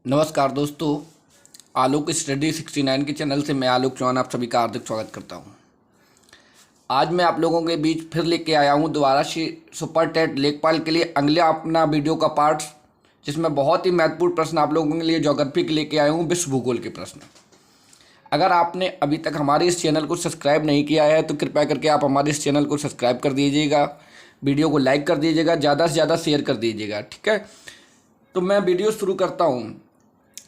नमस्कार दोस्तों, आलोक स्टडी 69 के चैनल से मैं आलोक चौहान आप सभी का हार्दिक स्वागत करता हूं। आज मैं आप लोगों के बीच फिर लेके आया हूं दोबारा से सुपर टेट लेखपाल के लिए अगला अपना वीडियो का पार्ट, जिसमें बहुत ही महत्वपूर्ण प्रश्न आप लोगों के लिए ज्योग्राफी के लेके आया हूं, विश्व भूगोल के प्रश्न। अगर आपने अभी तक हमारे इस चैनल को सब्सक्राइब नहीं किया है तो कृपया करके आप हमारे इस चैनल को सब्सक्राइब कर दीजिएगा, वीडियो को लाइक कर दीजिएगा, ज़्यादा से ज़्यादा शेयर कर दीजिएगा। ठीक है, तो मैं वीडियो शुरू करता हूँ।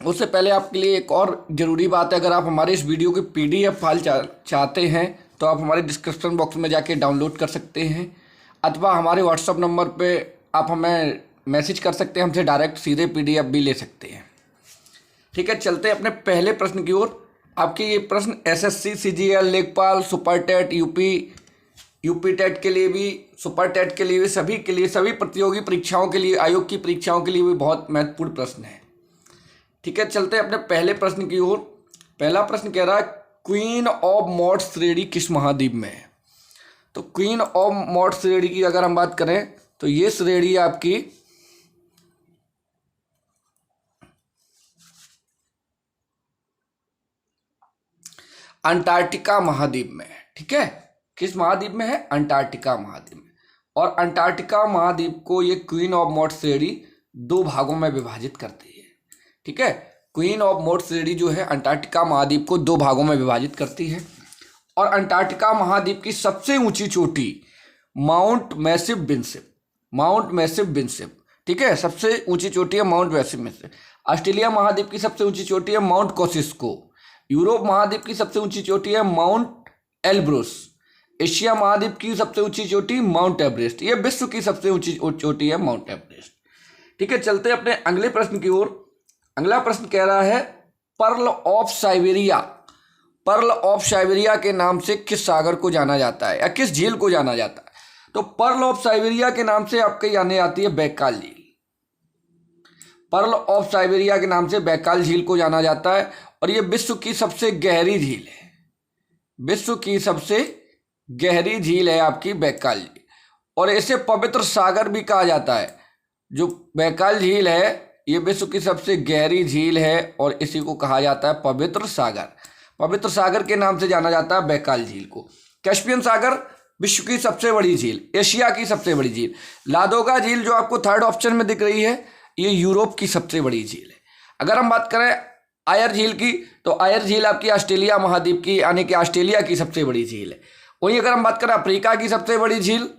उससे पहले आपके लिए एक और ज़रूरी बात है, अगर आप हमारे इस वीडियो की PDF फाइल चाहते हैं तो आप हमारे डिस्क्रिप्शन बॉक्स में जाके डाउनलोड कर सकते हैं, अथवा हमारे व्हाट्सअप नंबर पे आप हमें मैसेज कर सकते हैं, हमसे डायरेक्ट सीधे PDF भी ले सकते हैं। ठीक है, चलते हैं अपने पहले प्रश्न की ओर। आपके ये प्रश्न SSC CGL लेखपाल सुपर टेट यूपी टेट के लिए भी, सुपर टेट के लिए भी, सभी के लिए, सभी प्रतियोगी परीक्षाओं के लिए, आयोग की परीक्षाओं के लिए भी बहुत महत्वपूर्ण प्रश्न है। ठीक है, चलते हैं अपने पहले प्रश्न की ओर। पहला प्रश्न कह रहा है क्वीन ऑफ मॉड श्रेणी किस महाद्वीप में है। तो क्वीन ऑफ मॉड श्रेणी की अगर हम बात करें तो ये श्रेणी आपकी अंटार्कटिका महाद्वीप में है। ठीक है, किस महाद्वीप में है? अंटार्कटिका महाद्वीप में। और अंटार्कटिका महाद्वीप को ये क्वीन ऑफ मॉड श्रेणी दो भागों में विभाजित करती है। ठीक है, क्वीन ऑफ मॉड श्रेणी जो है अंटार्कटिका महाद्वीप को दो भागों में विभाजित करती है। और अंटार्कटिका महाद्वीप की सबसे ऊंची चोटी माउंट मैसिव विंसेप, ठीक है, सबसे ऊंची चोटी है माउंट मैसिव विंसेप। ऑस्ट्रेलिया महाद्वीप की सबसे ऊंची चोटी है माउंट कोसिस्को। यूरोप महाद्वीप की सबसे ऊंची चोटी है माउंट एल्ब्रुस। एशिया महाद्वीप की सबसे ऊंची चोटी माउंट एवरेस्ट। ये विश्व की सबसे ऊंची चोटी है माउंट एवरेस्ट। ठीक है, चलते हैं अपने अगले प्रश्न की ओर। अगला प्रश्न कह रहा है पर्ल ऑफ साइबेरिया के नाम से किस सागर को जाना जाता है या किस झील को जाना जाता है। तो पर्ल ऑफ साइबेरिया के नाम से आपके जाने जाती है बैकाल झील। पर्ल ऑफ साइबेरिया के नाम से बैकाल झील को जाना जाता है और ये विश्व की सबसे गहरी झील है। विश्व की सबसे गहरी झील है आपकी बैकाल झील, और इसे पवित्र सागर भी कहा जाता है। जो बैकाल झील है ये विश्व की सबसे गहरी झील है और इसी को कहा जाता है पवित्र सागर। पवित्र सागर के नाम से जाना जाता है बैकाल झील को। कैस्पियन सागर विश्व की सबसे बड़ी झील, एशिया की सबसे बड़ी झील। लादोगा झील जो आपको थर्ड ऑप्शन में दिख रही है ये यूरोप की सबसे बड़ी झील है। अगर हम बात करें आयर झील की तो आयर झील आपकी ऑस्ट्रेलिया महाद्वीप की यानी कि ऑस्ट्रेलिया की सबसे बड़ी झील है। वहीं अगर हम बात करें अफ्रीका की सबसे बड़ी झील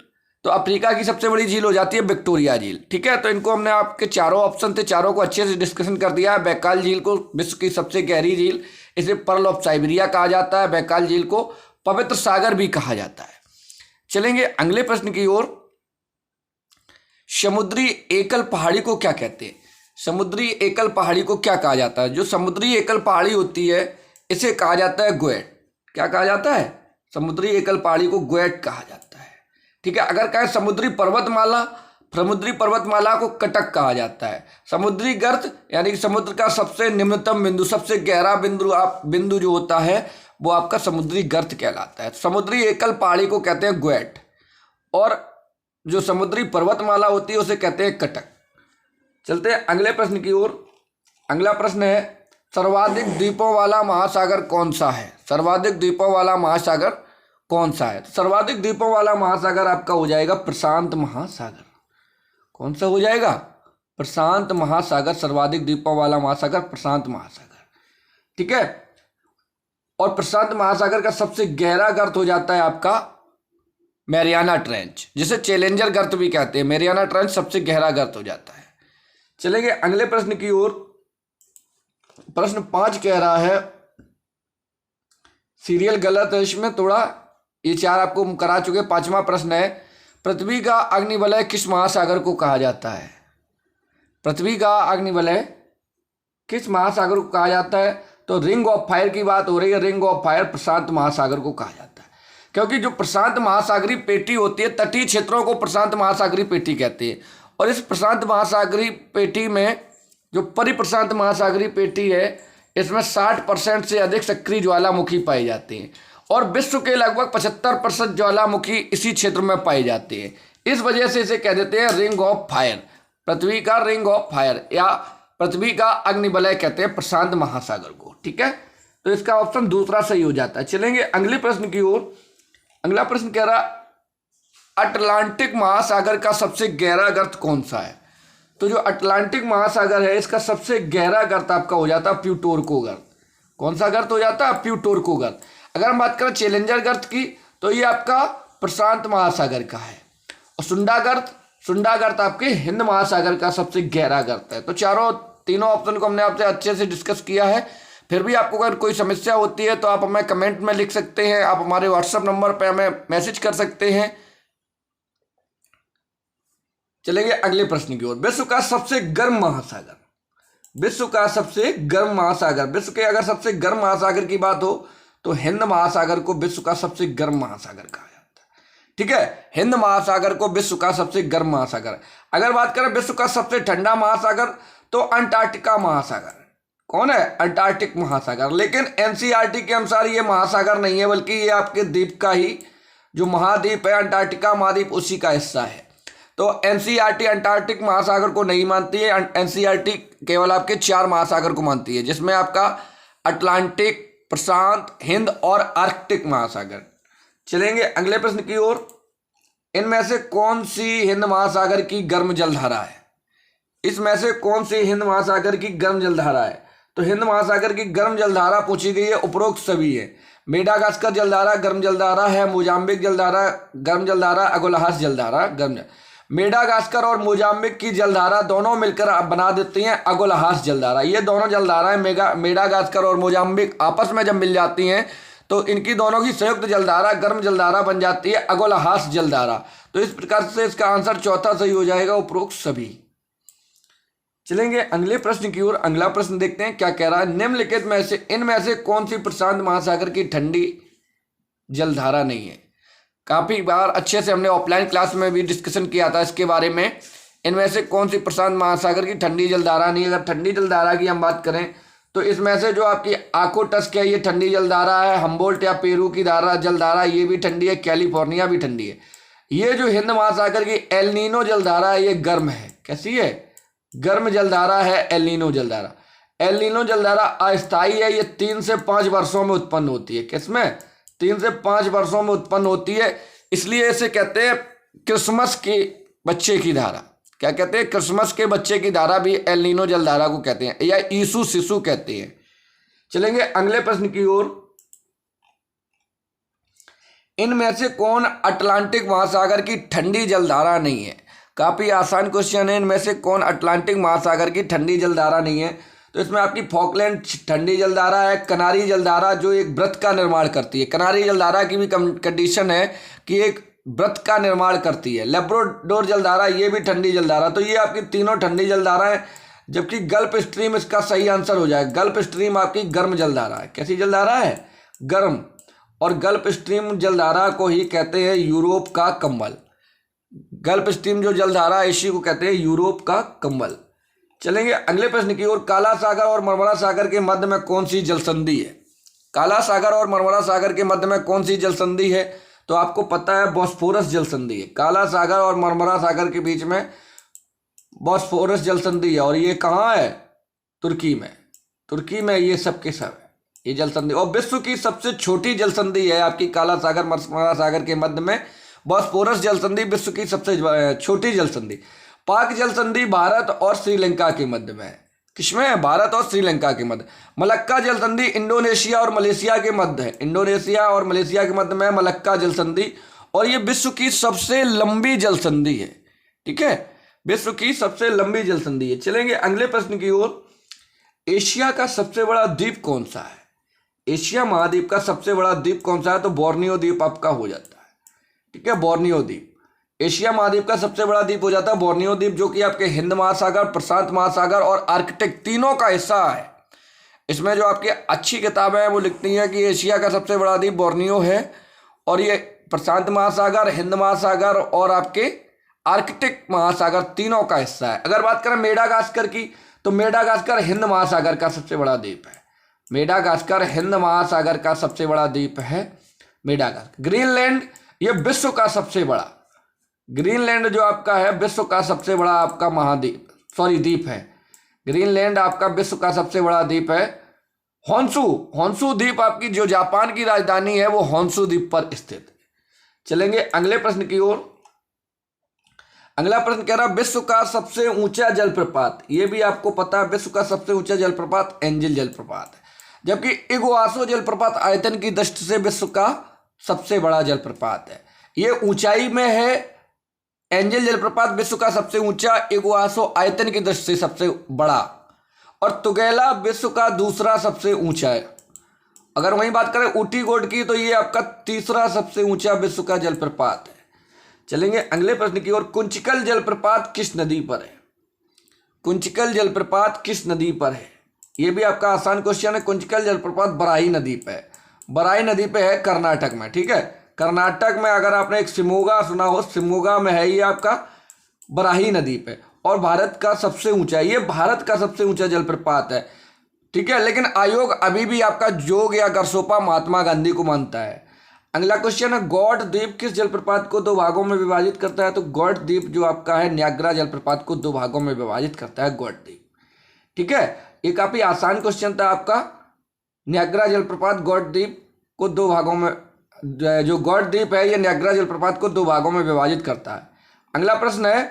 तो अफ्रीका की सबसे बड़ी झील हो जाती है विक्टोरिया झील। ठीक है, तो इनको हमने आपके चारों ऑप्शन थे, चारों को अच्छे से डिस्कशन कर दिया है। बैकाल झील को विश्व की सबसे गहरी झील, इसे पर्ल ऑफ साइबेरिया कहा जाता है। बैकाल झील को पवित्र सागर भी कहा जाता है। चलेंगे अगले प्रश्न की ओर। समुद्री एकल पहाड़ी को क्या कहते हैं? समुद्री एकल पहाड़ी को क्या कहा जाता है? जो समुद्री एकल पहाड़ी होती है इसे कहा जाता है ग्वेट। क्या कहा जाता है? समुद्री एकल पहाड़ी को ग्वेट कहा जाता है। ठीक है, अगर कहें समुद्री पर्वतमाला को कटक कहा जाता है। समुद्री गर्त यानी कि समुद्र का सबसे निम्नतम बिंदु, सबसे गहरा बिंदु जो होता है वो आपका समुद्री गर्त कहलाता है। समुद्री एकल पहाड़ी को कहते हैं ग्वेट, और जो समुद्री पर्वतमाला होती है उसे कहते हैं कटक। चलते हैं अगले प्रश्न की ओर। अगला प्रश्न है सर्वाधिक द्वीपों वाला महासागर कौन सा है? सर्वाधिक द्वीपों वाला महासागर कौन सा है? सर्वाधिक द्वीपों वाला महासागर आपका हो जाएगा प्रशांत महासागर। कौन सा हो जाएगा? प्रशांत महासागर। सर्वाधिक द्वीपों वाला महासागर प्रशांत महासागर। ठीक है, और प्रशांत महासागर का सबसे गहरा गर्त हो जाता है आपका मैरियाना ट्रेंच, जिसे चैलेंजर गर्त भी कहते हैं। मैरियाना ट्रेंच सबसे गहरा गर्त हो जाता है। चलेंगे अगले प्रश्न की ओर। प्रश्न 5 कह रहा है, सीरियल गलत है इसमें थोड़ा, ये 4 आपको करा चुके। 5वां प्रश्न है पृथ्वी का अग्निवलय किस महासागर को कहा जाता है? पृथ्वी का अग्निवलय किस महासागर को कहा जाता है? तो रिंग ऑफ फायर की बात हो रही है। रिंग ऑफ फायर प्रशांत महासागर को कहा जाता है, क्योंकि जो प्रशांत महासागरीय पेटी होती है, तटीय क्षेत्रों को प्रशांत महासागरीय पेटी कहते हैं। और इस प्रशांत महासागरीय पेटी में जो परिप्रशांत महासागरीय पेटी है इसमें 60% से अधिक सक्रिय ज्वालामुखी पाई जाती हैं, और विश्व के लगभग 75% ज्वालामुखी इसी क्षेत्र में पाई जाती है। इस वजह से इसे कह देते हैं रिंग ऑफ फायर। पृथ्वी का रिंग ऑफ फायर या पृथ्वी का अग्निवलय कहते हैं प्रशांत महासागर को। ठीक है, तो इसका ऑप्शन दूसरा सही हो जाता है। चलेंगे अगले प्रश्न की ओर। अगला प्रश्न कह रहा अटलांटिक महासागर का सबसे गहरा गर्त कौन सा है? तो जो अटलांटिक महासागर है इसका सबसे गहरा गर्त आपका हो जाता है प्यूटोरको गर्त। कौन सा गर्त हो जाता है? प्यूटोरको गर्त। अगर हम बात करें चैलेंजर गर्त की तो ये आपका प्रशांत महासागर का है। और सुंडा गर्त आपके हिंद महासागर का सबसे गहरा गर्त है। तो तीनों ऑप्शन को हमने आपसे अच्छे से डिस्कस किया है। फिर भी आपको अगर कोई समस्या होती है तो आप हमें कमेंट में लिख सकते हैं, आप हमारे व्हाट्सएप नंबर पर हमें मैसेज कर सकते हैं। चलेंगे अगले प्रश्न की ओर। विश्व का सबसे गर्म महासागर, विश्व का सबसे गर्म महासागर, विश्व के अगर सबसे गर्म महासागर की बात हो तो हिंद महासागर को विश्व का सबसे गर्म महासागर कहा जाता है। ठीक है, हिंद महासागर को विश्व का सबसे गर्म महासागर। अगर बात करें विश्व का सबसे ठंडा महासागर तो अंटार्कटिका महासागर। कौन है? अंटार्कटिक महासागर। लेकिन एनसीईआरटी के अनुसार ये महासागर नहीं है, बल्कि ये आपके द्वीप का ही जो महाद्वीप है अंटार्कटिका महाद्वीप उसी का हिस्सा है। तो एनसीईआरटी अंटार्कटिक महासागर को नहीं मानती है। एनसीईआरटी केवल आपके 4 महासागर को मानती है, जिसमें आपका अटलांटिक, प्रशांत, हिंद और आर्कटिक महासागर। चलेंगे अगले प्रश्न की ओर। इनमें से कौन सी हिंद महासागर की गर्म जलधारा है? इसमें से कौन सी हिंद महासागर की गर्म जलधारा है? तो हिंद महासागर की गर्म जलधारा पूछी गई है, उपरोक्त सभी है। मेडागास्कर जलधारा गर्म जलधारा है, मोजाम्बिक जलधारा गर्म जलधारा, अगोलहास जलधारा गर्म। मेडागास्कर और मोजाम्बिक की जलधारा दोनों मिलकर बना देती हैं अगोलहास जलधारा। ये दोनों जलधाराएं मेडागास्कर और मोजाम्बिक आपस में जब मिल जाती हैं तो इनकी दोनों की संयुक्त जलधारा गर्म जलधारा बन जाती है अगोलहास जलधारा। तो इस प्रकार से इसका आंसर चौथा सही हो जाएगा, उपरोक्त सभी। चलेंगे अगले प्रश्न की ओर। अगला प्रश्न देखते हैं क्या कह रहा है। निम्नलिखित में से इनमें से कौन सी प्रशांत महासागर की ठंडी जलधारा नहीं है? काफी बार अच्छे से हमने ऑफलाइन क्लास में भी डिस्कशन किया था इसके बारे में। इनमें से कौन सी प्रशांत महासागर की ठंडी जलधारा नहीं है? अगर ठंडी जलधारा की हम बात करें तो इसमें से जो आपकी आकोटस्क है ये ठंडी जलधारा है, हम्बोल्ट या पेरू की जलधारा ये भी ठंडी है, कैलिफोर्निया भी ठंडी है। ये जो हिंद महासागर की एल नीनो जलधारा है ये गर्म है। कैसी है? गर्म जलधारा है एल नीनो जलधारा। एल नीनो जलधारा अस्थायी है, ये 3 से 5 वर्षों में उत्पन्न होती है। किसमें? 3 से 5 वर्षों में उत्पन्न होती है, इसलिए इसे कहते हैं क्रिसमस के बच्चे की धारा। क्या कहते हैं? क्रिसमस के बच्चे की धारा भी एल नीनो जलधारा को कहते हैं, या यीशु शिशु कहते हैं। चलेंगे अगले प्रश्न की ओर। इनमें से कौन अटलांटिक महासागर की ठंडी जलधारा नहीं है? काफी आसान क्वेश्चन है। इनमें से कौन अटलांटिक महासागर की ठंडी जलधारा नहीं है? तो इसमें आपकी फॉकलैंड ठंडी जलधारा है, कनारी जलधारा जो एक वृत्त का निर्माण करती है। कनारी जलधारा की भी कंडीशन है कि एक वृत्त का निर्माण करती है। लेब्राडोर जलधारा ये भी ठंडी जलधारा। तो ये आपकी तीनों ठंडी जलधारा है, जबकि गल्फ स्ट्रीम इसका सही आंसर हो जाएगा। गल्फ स्ट्रीम आपकी गर्म जलधारा है। कैसी जलधारा है? गर्म। और गल्फ स्ट्रीम जलधारा को ही कहते हैं यूरोप का कंबल। गल्फ स्ट्रीम जो जलधारा है इसी को कहते हैं यूरोप का कंबल। चलेंगे अगले प्रश्न की ओर। काला सागर और मरमरा सागर के मध्य में कौन सी जलसंधि है? काला सागर और मरमरा सागर के मध्य में कौन सी जलसंधि है? तो आपको पता है बॉस्फोरस जलसंधि है। काला सागर और मरमरा सागर के बीच में बॉस्फोरस जलसंधि है, और ये कहाँ है? तुर्की में। तुर्की में ये सब के सब है ये जलसंधि। और विश्व की सबसे छोटी जलसंधि है आपकी काला सागर मरमरा सागर के मध्य में बॉस्फोरस जलसंधि विश्व की सबसे छोटी जलसंधि। पाक जलसंधि भारत और श्रीलंका के मध्य में है। किसमें है? भारत और श्रीलंका के मध्य। मलक्का जलसंधि इंडोनेशिया और मलेशिया के मध्य है। इंडोनेशिया और मलेशिया के मध्य में मलक्का जलसंधि, और ये विश्व की सबसे लंबी जलसंधि है। ठीक है, विश्व की सबसे लंबी जलसंधि है। चलेंगे अगले प्रश्न की ओर। एशिया का सबसे बड़ा द्वीप कौन सा है? एशिया महाद्वीप का सबसे बड़ा द्वीप कौन सा है? तो बोर्नियो द्वीप आपका हो जाता है। ठीक है, बोर्नियो द्वीप एशिया महाद्वीप का सबसे बड़ा द्वीप हो जाता है बोर्नियो द्वीप, जो कि आपके हिंद महासागर, प्रशांत महासागर और आर्कटिक तीनों का हिस्सा है। इसमें जो आपकी अच्छी किताबें हैं वो लिखती हैं कि एशिया का सबसे बड़ा द्वीप बोर्नियो है, और ये प्रशांत महासागर, हिंद महासागर और आपके आर्कटिक महासागर तीनों का हिस्सा है। अगर बात करें मेडागास्कर की, तो मेडागास्कर हिंद महासागर का सबसे बड़ा द्वीप है। मेडागास्कर हिंद महासागर का सबसे बड़ा द्वीप है मेडागास्कर। ग्रीनलैंड ये विश्व का सबसे बड़ा, ग्रीनलैंड जो आपका है विश्व का सबसे बड़ा आपका महाद्वीप द्वीप है। ग्रीनलैंड आपका विश्व का सबसे बड़ा द्वीप है। होन्शु द्वीप आपकी जो जापान की राजधानी है वो होन्शु द्वीप पर स्थित है। चलेंगे अगले प्रश्न की ओर। अगला प्रश्न कह रहा है विश्व का सबसे ऊंचा जलप्रपात। ये भी आपको पता है, विश्व का सबसे ऊंचा जलप्रपात एंजल जलप्रपात है, जबकि इगुआसो जलप्रपात आयतन की दृष्टि से विश्व का सबसे बड़ा जलप्रपात है। ये ऊंचाई में है, एंजल जलप्रपात विश्व का सबसे ऊंचा, इगुआसो आयतन की दृष्टि से सबसे बड़ा, और तुगेला विश्व का दूसरा सबसे ऊंचा है। अगर वहीं बात करें ऊटी गोड की तो ये आपका तीसरा सबसे ऊंचा विश्व का जलप्रपात है। चलेंगे अगले प्रश्न की ओर। कुंचिकल जलप्रपात किस नदी पर है? कुंचिकल जलप्रपात किस नदी पर है? ये भी आपका आसान क्वेश्चन है। कुंचिकल जलप्रपात बराही नदी पे है। बराही नदी पे है कर्नाटक में, ठीक है। कर्नाटक में अगर आपने एक शिमोगा सुना हो, शिमोगा में है ये आपका बराही नदी पे, और भारत का सबसे ऊंचा, ये भारत का सबसे ऊंचा जलप्रपात है, ठीक है। लेकिन आयोग अभी भी आपका जोग या गरसोपा महात्मा गांधी को मानता है। अगला क्वेश्चन है गॉड द्वीप किस जलप्रपात को दो भागों में विभाजित करता है? तो गॉड द्वीप जो आपका है न्याग्रा जलप्रपात को दो भागों में विभाजित करता है, गॉड द्वीप, ठीक है। ये काफी आसान क्वेश्चन था आपका। न्याग्रा जलप्रपात गॉड द्वीप को दो भागों में, जो गॉड द्वीप है ये न्याग्रा जलप्रपात को दो भागों में विभाजित करता है। अगला प्रश्न है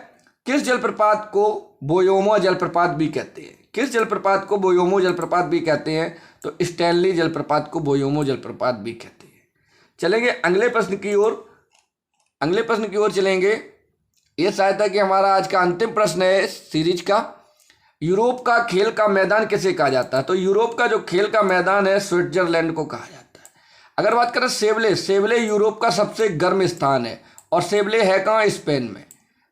किस जलप्रपात को बोयोमो जलप्रपात भी कहते हैं? किस जलप्रपात को बोयोमो जलप्रपात भी कहते हैं? तो स्टैनली जलप्रपात को बोयोमो जलप्रपात भी कहते हैं। चलेंगे अगले प्रश्न की ओर। अगले प्रश्न की ओर चलेंगे। ये शायद है कि हमारा आज का अंतिम प्रश्न है इस सीरीज का। यूरोप का खेल का मैदान किसे कहा जाता है? तो यूरोप का जो खेल का मैदान है स्विट्जरलैंड को कहा जाता है। अगर बात करें सेवले, सेवले यूरोप का सबसे गर्म स्थान है, और सेवले है कहाँ? स्पेन में।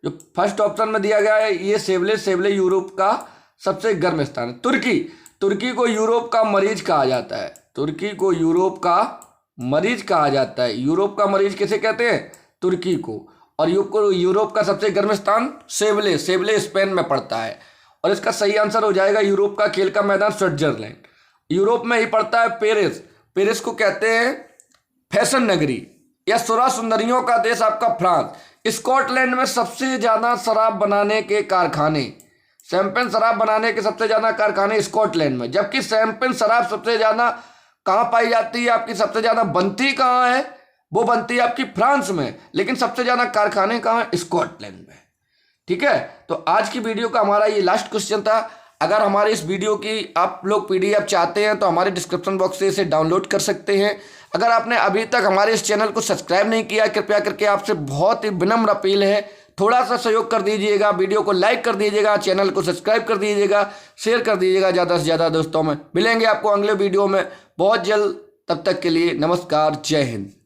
जो फर्स्ट ऑप्शन में दिया गया है ये सेवले, सेवले यूरोप का सबसे गर्म स्थान है। तुर्की, तुर्की को यूरोप का मरीज कहा जाता है। तुर्की को यूरोप का मरीज कहा जाता है। यूरोप का मरीज किसे कहते हैं? तुर्की को। और यूरोप का सबसे गर्म स्थान सेवले, सेवले स्पेन में पड़ता है। और इसका सही आंसर हो जाएगा यूरोप का खेल का मैदान स्विट्जरलैंड। यूरोप में ही पड़ता है पेरिस। पेरिस को कहते हैं फैशन नगरी या सुरा सुंदरियों का देश आपका फ्रांस। स्कॉटलैंड में सबसे ज्यादा शराब बनाने के कारखाने, शैंपेन शराब बनाने के सबसे ज्यादा कारखाने स्कॉटलैंड में, जबकि शैंपेन शराब सबसे ज्यादा कहाँ पाई जाती है? आपकी सबसे ज्यादा बनती कहाँ है? वो बनती है आपकी फ्रांस में, लेकिन सबसे ज्यादा कारखाने कहाँ है? स्कॉटलैंड में, ठीक है। तो आज की वीडियो का हमारा ये लास्ट क्वेश्चन था। अगर हमारे इस वीडियो की आप लोग पीडीएफ चाहते हैं तो हमारे डिस्क्रिप्शन बॉक्स से इसे डाउनलोड कर सकते हैं। अगर आपने अभी तक हमारे इस चैनल को सब्सक्राइब नहीं किया, कृपया करके आपसे बहुत ही विनम्र अपील है, थोड़ा सा सहयोग कर दीजिएगा, वीडियो को लाइक कर दीजिएगा, चैनल को सब्सक्राइब कर दीजिएगा, शेयर कर दीजिएगा ज़्यादा से ज़्यादा दोस्तों में। मिलेंगे आपको अगले वीडियो में बहुत जल्द, तब तक के लिए नमस्कार, जय हिंद।